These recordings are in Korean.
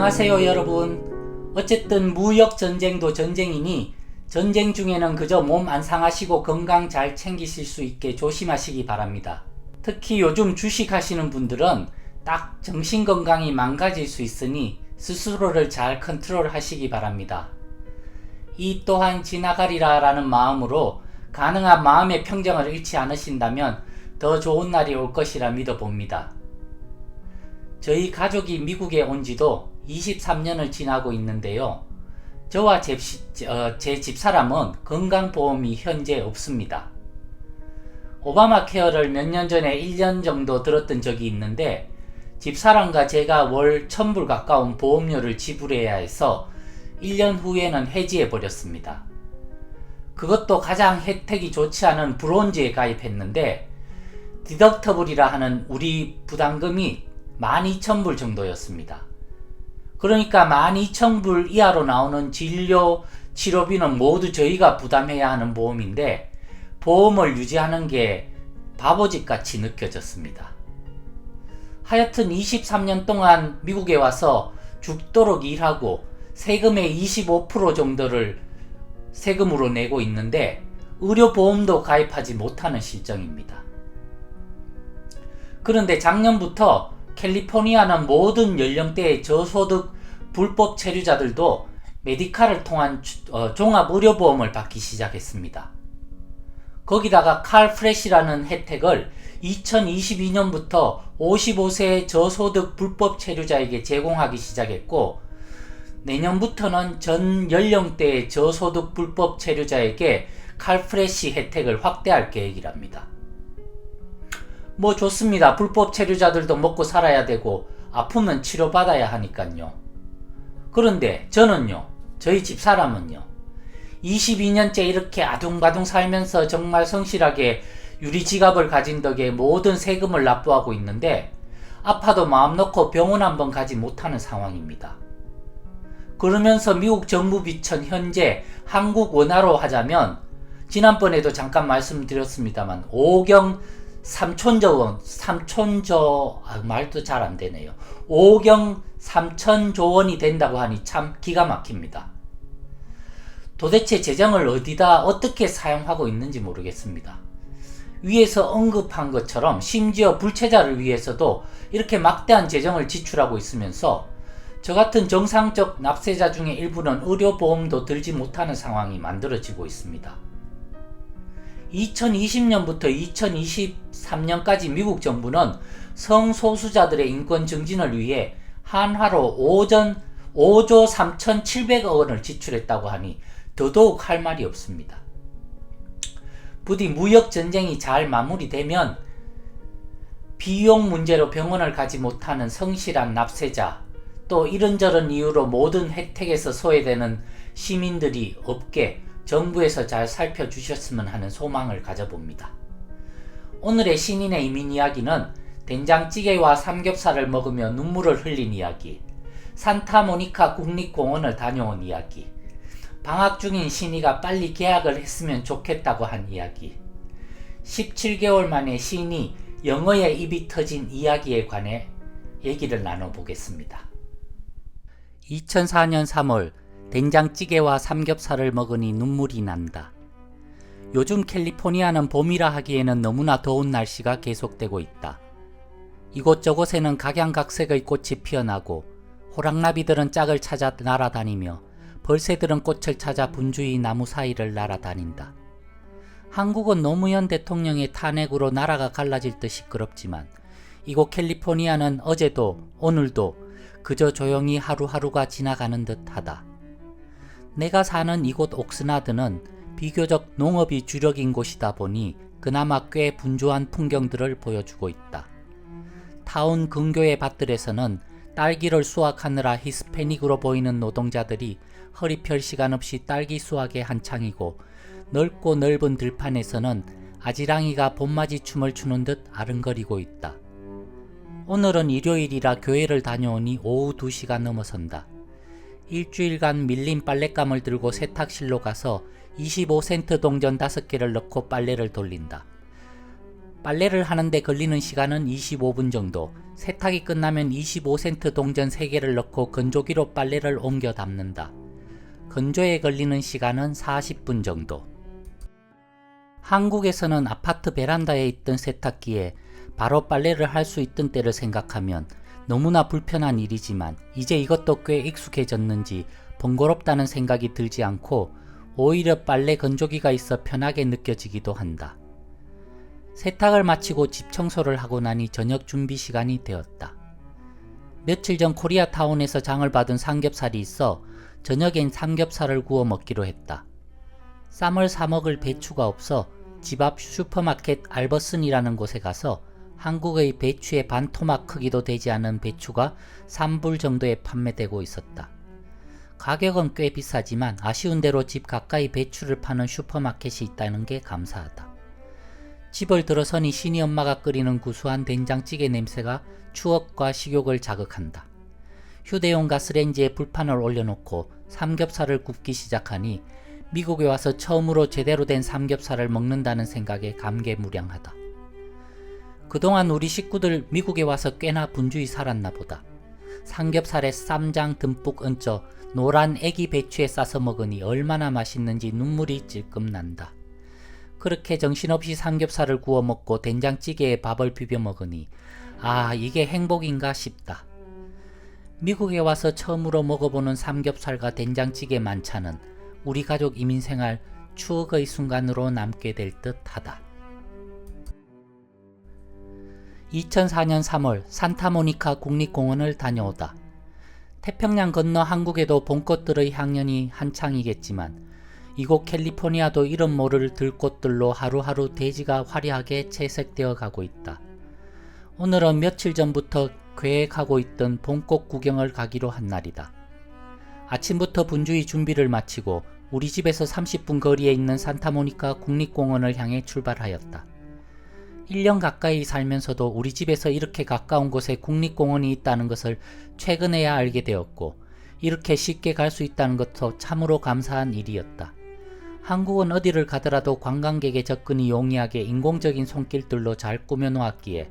안녕하세요 여러분. 어쨌든 무역전쟁도 전쟁이니 전쟁 중에는 그저 몸 안 상하시고 건강 잘 챙기실 수 있게 조심하시기 바랍니다. 특히 요즘 주식하시는 분들은 딱 정신건강이 망가질 수 있으니 스스로를 잘 컨트롤 하시기 바랍니다. 이 또한 지나가리라 라는 마음으로 가능한 마음의 평정을 잃지 않으신다면 더 좋은 날이 올 것이라 믿어봅니다. 저희 가족이 미국에 온 지도 23년을 지나고 있는데요. 저와 제 집사람은 건강보험이 현재 없습니다. 오바마 케어를 몇 년 전에 1년 정도 들었던 적이 있는데 집사람과 제가 월 1000불 가까운 보험료를 지불해야 해서 1년 후에는 해지해 버렸습니다. 그것도 가장 혜택이 좋지 않은 브론즈에 가입했는데 디덕터블이라 하는 우리 부담금이 12,000불 정도였습니다. 그러니까 12,000불 이하로 나오는 진료, 치료비는 모두 저희가 부담해야 하는 보험인데 보험을 유지하는 게 바보짓 같이 느껴졌습니다. 하여튼 23년 동안 미국에 와서 죽도록 일하고 세금의 25% 정도를 세금으로 내고 있는데 의료보험도 가입하지 못하는 실정입니다. 그런데 작년부터 캘리포니아는 모든 연령대의 저소득 불법 체류자들도 메디칼을 통한 종합의료보험을 받기 시작했습니다. 거기다가 칼프레시라는 혜택을 2022년부터 55세 저소득 불법 체류자에게 제공하기 시작했고 내년부터는 전 연령대의 저소득 불법 체류자에게 칼프레시 혜택을 확대할 계획이랍니다. 뭐 좋습니다. 불법 체류자들도 먹고 살아야 되고 아프면 치료받아야 하니까요. 그런데 저는요, 저희 집사람은요, 22년째 이렇게 아둥바둥 살면서 정말 성실하게 유리지갑을 가진 덕에 모든 세금을 납부하고 있는데 아파도 마음 놓고 병원 한번 가지 못하는 상황입니다. 그러면서 미국 정부 비천 현재 한국 원화로 하자면 지난번에도 잠깐 말씀드렸습니다만 5경 3천조 원, 말도 잘 안 되네요. 5경 3천조 원이 된다고 하니 참 기가 막힙니다. 도대체 재정을 어디다 어떻게 사용하고 있는지 모르겠습니다. 위에서 언급한 것처럼 심지어 불체자를 위해서도 이렇게 막대한 재정을 지출하고 있으면서 저 같은 정상적 납세자 중에 일부는 의료보험도 들지 못하는 상황이 만들어지고 있습니다. 2020년부터 2023년까지 미국 정부는 성소수자들의 인권 증진을 위해 한화로 5조 3,700억 원을 지출했다고 하니 더더욱 할 말이 없습니다. 부디 무역전쟁이 잘 마무리되면 비용 문제로 병원을 가지 못하는 성실한 납세자, 또 이런저런 이유로 모든 혜택에서 소외되는 시민들이 없게 정부에서 잘 살펴주셨으면 하는 소망을 가져봅니다. 오늘의 신인의 이민 이야기는 된장찌개와 삼겹살을 먹으며 눈물을 흘린 이야기, 산타모니카 국립공원을 다녀온 이야기, 방학 중인 신이가 빨리 개학을 했으면 좋겠다고 한 이야기, 17개월 만에 신이 영어에 입이 터진 이야기에 관해 얘기를 나눠보겠습니다. 2004년 3월 된장찌개와 삼겹살을 먹으니 눈물이 난다. 요즘 캘리포니아는 봄이라 하기에는 너무나 더운 날씨가 계속되고 있다. 이곳저곳에는 각양각색의 꽃이 피어나고 호랑나비들은 짝을 찾아 날아다니며 벌새들은 꽃을 찾아 분주히 나무 사이를 날아다닌다. 한국은 노무현 대통령의 탄핵으로 나라가 갈라질 듯 시끄럽지만 이곳 캘리포니아는 어제도 오늘도 그저 조용히 하루하루가 지나가는 듯하다. 내가 사는 이곳 옥스나드는 비교적 농업이 주력인 곳이다 보니 그나마 꽤 분주한 풍경들을 보여주고 있다. 타운 근교의 밭들에서는 딸기를 수확하느라 히스패닉으로 보이는 노동자들이 허리 펼 시간 없이 딸기 수확에 한창이고 넓고 넓은 들판에서는 아지랑이가 봄맞이 춤을 추는 듯 아른거리고 있다. 오늘은 일요일이라 교회를 다녀오니 오후 2시가 넘어선다. 일주일간 밀린 빨랫감을 들고 세탁실로 가서 25센트 동전 5개를 넣고 빨래를 돌린다. 빨래를 하는데 걸리는 시간은 25분 정도. 세탁이 끝나면 25센트 동전 3개를 넣고 건조기로 빨래를 옮겨 담는다. 건조에 걸리는 시간은 40분 정도. 한국에서는 아파트 베란다에 있던 세탁기에 바로 빨래를 할 수 있던 때를 생각하면 너무나 불편한 일이지만 이제 이것도 꽤 익숙해졌는지 번거롭다는 생각이 들지 않고 오히려 빨래 건조기가 있어 편하게 느껴지기도 한다. 세탁을 마치고 집 청소를 하고 나니 저녁 준비 시간이 되었다. 며칠 전 코리아타운에서 장을 받은 삼겹살이 있어 저녁엔 삼겹살을 구워 먹기로 했다. 쌈을 사 먹을 배추가 없어 집 앞 슈퍼마켓 알버슨이라는 곳에 가서 한국의 배추의 반 토막 크기도 되지 않은 배추가 3불 정도에 판매되고 있었다. 가격은 꽤 비싸지만 아쉬운 대로 집 가까이 배추를 파는 슈퍼마켓이 있다는 게 감사하다. 집을 들어서니 시니엄마가 끓이는 구수한 된장찌개 냄새가 추억과 식욕을 자극한다. 휴대용 가스레인지에 불판을 올려놓고 삼겹살을 굽기 시작하니 미국에 와서 처음으로 제대로 된 삼겹살을 먹는다는 생각에 감개무량하다. 그동안 우리 식구들 미국에 와서 꽤나 분주히 살았나 보다. 삼겹살에 쌈장 듬뿍 얹어 노란 애기 배추에 싸서 먹으니 얼마나 맛있는지 눈물이 찔끔 난다. 그렇게 정신없이 삼겹살을 구워 먹고 된장찌개에 밥을 비벼 먹으니 아, 이게 행복인가 싶다. 미국에 와서 처음으로 먹어보는 삼겹살과 된장찌개 만찬은 우리 가족 이민생활 추억의 순간으로 남게 될 듯하다. 2004년 3월 산타모니카 국립공원을 다녀오다. 태평양 건너 한국에도 봄꽃들의 향연이 한창이겠지만 이곳 캘리포니아도 이름 모를 들꽃들로 하루하루 대지가 화려하게 채색되어 가고 있다. 오늘은 며칠 전부터 계획하고 있던 봄꽃 구경을 가기로 한 날이다. 아침부터 분주히 준비를 마치고 우리 집에서 30분 거리에 있는 산타모니카 국립공원을 향해 출발하였다. 1년 가까이 살면서도 우리 집에서 이렇게 가까운 곳에 국립공원이 있다는 것을 최근에야 알게 되었고 이렇게 쉽게 갈 수 있다는 것도 참으로 감사한 일이었다. 한국은 어디를 가더라도 관광객의 접근이 용이하게 인공적인 손길들로 잘 꾸며놓았기에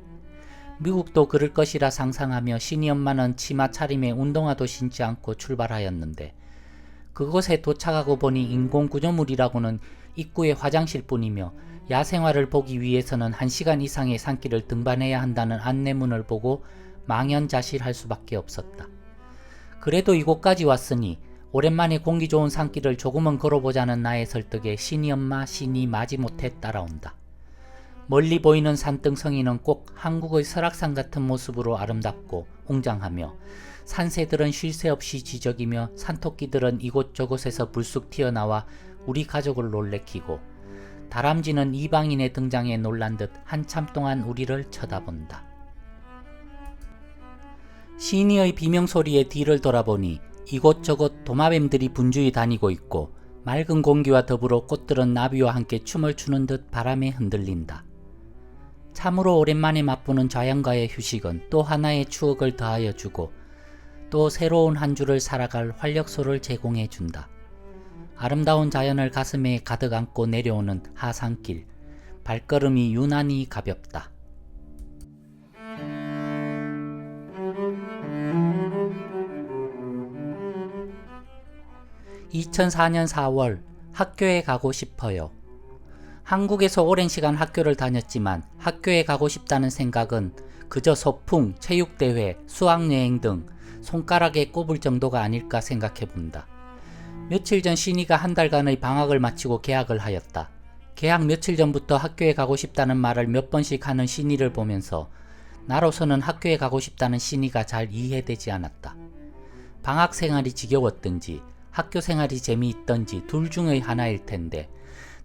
미국도 그럴 것이라 상상하며 시니엄마는 치마 차림에 운동화도 신지 않고 출발하였는데 그곳에 도착하고 보니 인공구조물이라고는 입구의 화장실뿐이며 야생화를 보기 위해서는 1시간 이상의 산길을 등반해야 한다는 안내문을 보고 망연자실할 수밖에 없었다. 그래도 이곳까지 왔으니 오랜만에 공기 좋은 산길을 조금은 걸어보자는 나의 설득에 시니엄마 신이 마지못해 따라온다. 멀리 보이는 산등성이는 꼭 한국의 설악산 같은 모습으로 아름답고 웅장하며 산새들은 쉴 새 없이 지저귀며 산토끼들은 이곳저곳에서 불쑥 튀어나와 우리 가족을 놀래키고 다람쥐는 이방인의 등장에 놀란 듯 한참 동안 우리를 쳐다본다. 시니의 비명소리에 뒤를 돌아보니 이곳저곳 도마뱀들이 분주히 다니고 있고 맑은 공기와 더불어 꽃들은 나비와 함께 춤을 추는 듯 바람에 흔들린다. 참으로 오랜만에 맛보는 자연과의 휴식은 또 하나의 추억을 더하여 주고 또 새로운 한 주를 살아갈 활력소를 제공해 준다. 아름다운 자연을 가슴에 가득 안고 내려오는 하산길, 발걸음이 유난히 가볍다. 2004년 4월 학교에 가고 싶어요. 한국에서 오랜 시간 학교를 다녔지만 학교에 가고 싶다는 생각은 그저 소풍, 체육대회, 수학여행 등 손가락에 꼽을 정도가 아닐까 생각해 본다. 며칠 전 신이가 한 달간의 방학을 마치고 개학을 하였다. 개학 며칠 전부터 학교에 가고 싶다는 말을 몇 번씩 하는 신이를 보면서 나로서는 학교에 가고 싶다는 신이가 잘 이해되지 않았다. 방학 생활이 지겨웠든지 학교 생활이 재미있던지 둘 중의 하나일 텐데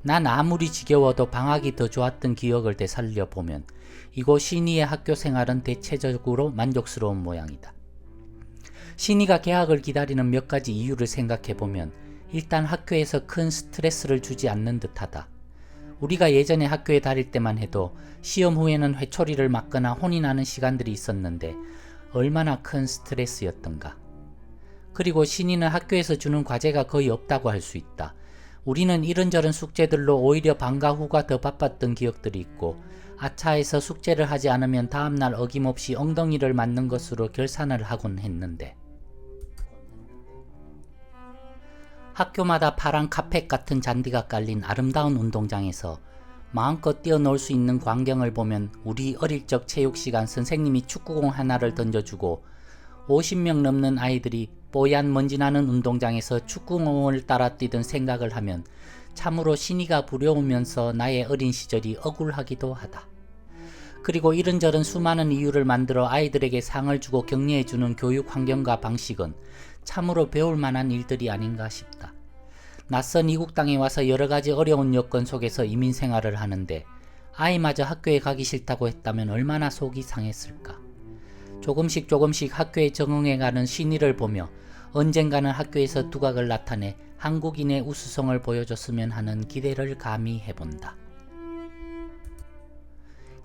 난 아무리 지겨워도 방학이 더 좋았던 기억을 되살려 보면 이곳 신이의 학교 생활은 대체적으로 만족스러운 모양이다. 신이가 개학을 기다리는 몇 가지 이유를 생각해 보면 일단 학교에서 큰 스트레스를 주지 않는 듯하다. 우리가 예전에 학교에 다닐 때만 해도 시험 후에는 회초리를 맞거나 혼이 나는 시간들이 있었는데 얼마나 큰 스트레스였던가. 그리고 신이는 학교에서 주는 과제가 거의 없다고 할 수 있다. 우리는 이런저런 숙제들로 오히려 방과 후가 더 바빴던 기억들이 있고 아차해서 숙제를 하지 않으면 다음날 어김없이 엉덩이를 맞는 것으로 결산을 하곤 했는데 학교마다 파란 카펫 같은 잔디가 깔린 아름다운 운동장에서 마음껏 뛰어놀 수 있는 광경을 보면 우리 어릴 적 체육시간 선생님이 축구공 하나를 던져주고 50명 넘는 아이들이 뽀얀 먼지나는 운동장에서 축구공을 따라 뛰던 생각을 하면 참으로 신이가 부려우면서 나의 어린 시절이 억울하기도 하다. 그리고 이런저런 수많은 이유를 만들어 아이들에게 상을 주고 격려해주는 교육 환경과 방식은 참으로 배울 만한 일들이 아닌가 싶다. 낯선 이국 땅에 와서 여러가지 어려운 여건 속에서 이민 생활을 하는데 아이마저 학교에 가기 싫다고 했다면 얼마나 속이 상했을까. 조금씩 학교에 적응해가는 신이를 보며 언젠가는 학교에서 두각을 나타내 한국인의 우수성을 보여줬으면 하는 기대를 감히 해본다.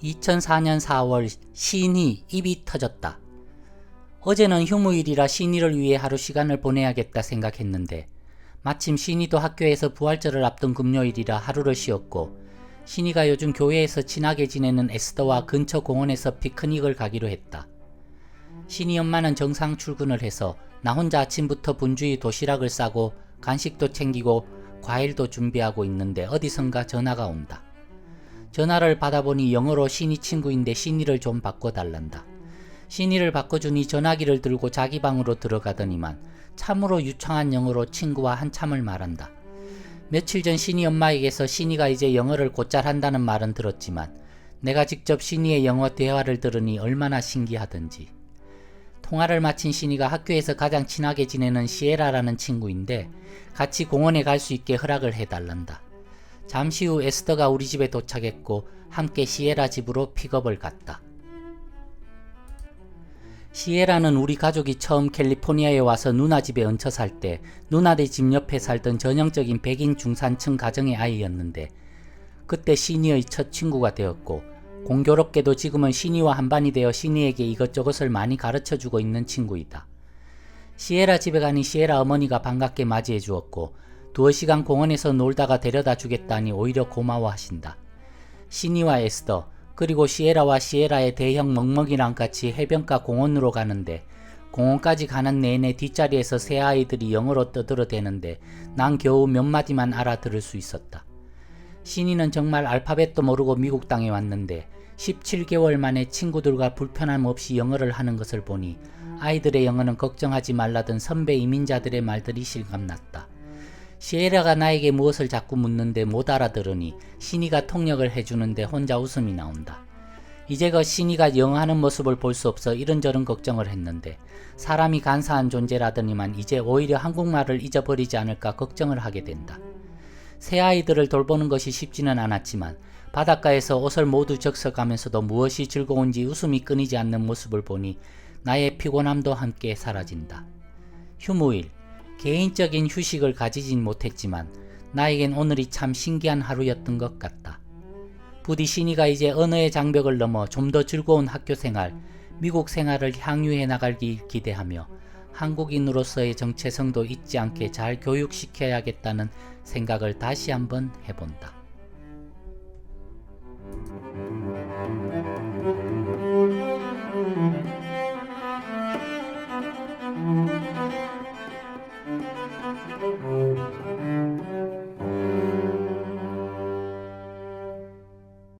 2004년 4월 신이 입이 터졌다. 어제는 휴무일이라 신이를 위해 하루 시간을 보내야겠다 생각했는데 마침 신이도 학교에서 부활절을 앞둔 금요일이라 하루를 쉬었고 신이가 요즘 교회에서 친하게 지내는 에스더와 근처 공원에서 피크닉을 가기로 했다. 신이 엄마는 정상 출근을 해서 나 혼자 아침부터 분주히 도시락을 싸고 간식도 챙기고 과일도 준비하고 있는데 어디선가 전화가 온다. 전화를 받아보니 영어로 신이 친구인데 신이를 좀 바꿔달란다. 신이를 바꿔주니 전화기를 들고 자기 방으로 들어가더니만 참으로 유창한 영어로 친구와 한참을 말한다. 며칠 전 신이 엄마에게서 신이가 이제 영어를 곧잘 한다는 말은 들었지만 내가 직접 신이의 영어 대화를 들으니 얼마나 신기하던지. 통화를 마친 신이가 학교에서 가장 친하게 지내는 시에라라는 친구인데 같이 공원에 갈 수 있게 허락을 해달란다. 잠시 후 에스더가 우리 집에 도착했고 함께 시에라 집으로 픽업을 갔다. 시에라는 우리 가족이 처음 캘리포니아에 와서 누나 집에 얹혀 살 때 누나네 집 옆에 살던 전형적인 백인 중산층 가정의 아이였는데 그때 신이의 첫 친구가 되었고 공교롭게도 지금은 신이와 한반이 되어 신이에게 이것저것을 많이 가르쳐주고 있는 친구이다. 시에라 집에 가니 시에라 어머니가 반갑게 맞이해 주었고 두어 시간 공원에서 놀다가 데려다 주겠다니 오히려 고마워하신다. 신이와 에스더 그리고 시에라와 시에라의 대형 멍멍이랑 같이 해변가 공원으로 가는데 공원까지 가는 내내 뒷자리에서 새 아이들이 영어로 떠들어대는데 난 겨우 몇 마디만 알아들을 수 있었다. 신이는 정말 알파벳도 모르고 미국 땅에 왔는데 17개월 만에 친구들과 불편함 없이 영어를 하는 것을 보니 아이들의 영어는 걱정하지 말라던 선배 이민자들의 말들이 실감났다. 시에라가 나에게 무엇을 자꾸 묻는데 못 알아들으니 신이가 통역을 해주는데 혼자 웃음이 나온다. 이제껏 신이가 영어하는 모습을 볼 수 없어 이런저런 걱정을 했는데 사람이 간사한 존재라더니만 이제 오히려 한국말을 잊어버리지 않을까 걱정을 하게 된다. 새 아이들을 돌보는 것이 쉽지는 않았지만 바닷가에서 옷을 모두 적셔가면서도 무엇이 즐거운지 웃음이 끊이지 않는 모습을 보니 나의 피곤함도 함께 사라진다. 휴무일, 개인적인 휴식을 가지진 못했지만 나에겐 오늘이 참 신기한 하루였던 것 같다. 부디 신이가 이제 언어의 장벽을 넘어 좀 더 즐거운 학교 생활, 미국 생활을 향유해 나가길 기대하며 한국인으로서의 정체성도 잊지 않게 잘 교육시켜야겠다는 생각을 다시 한번 해본다.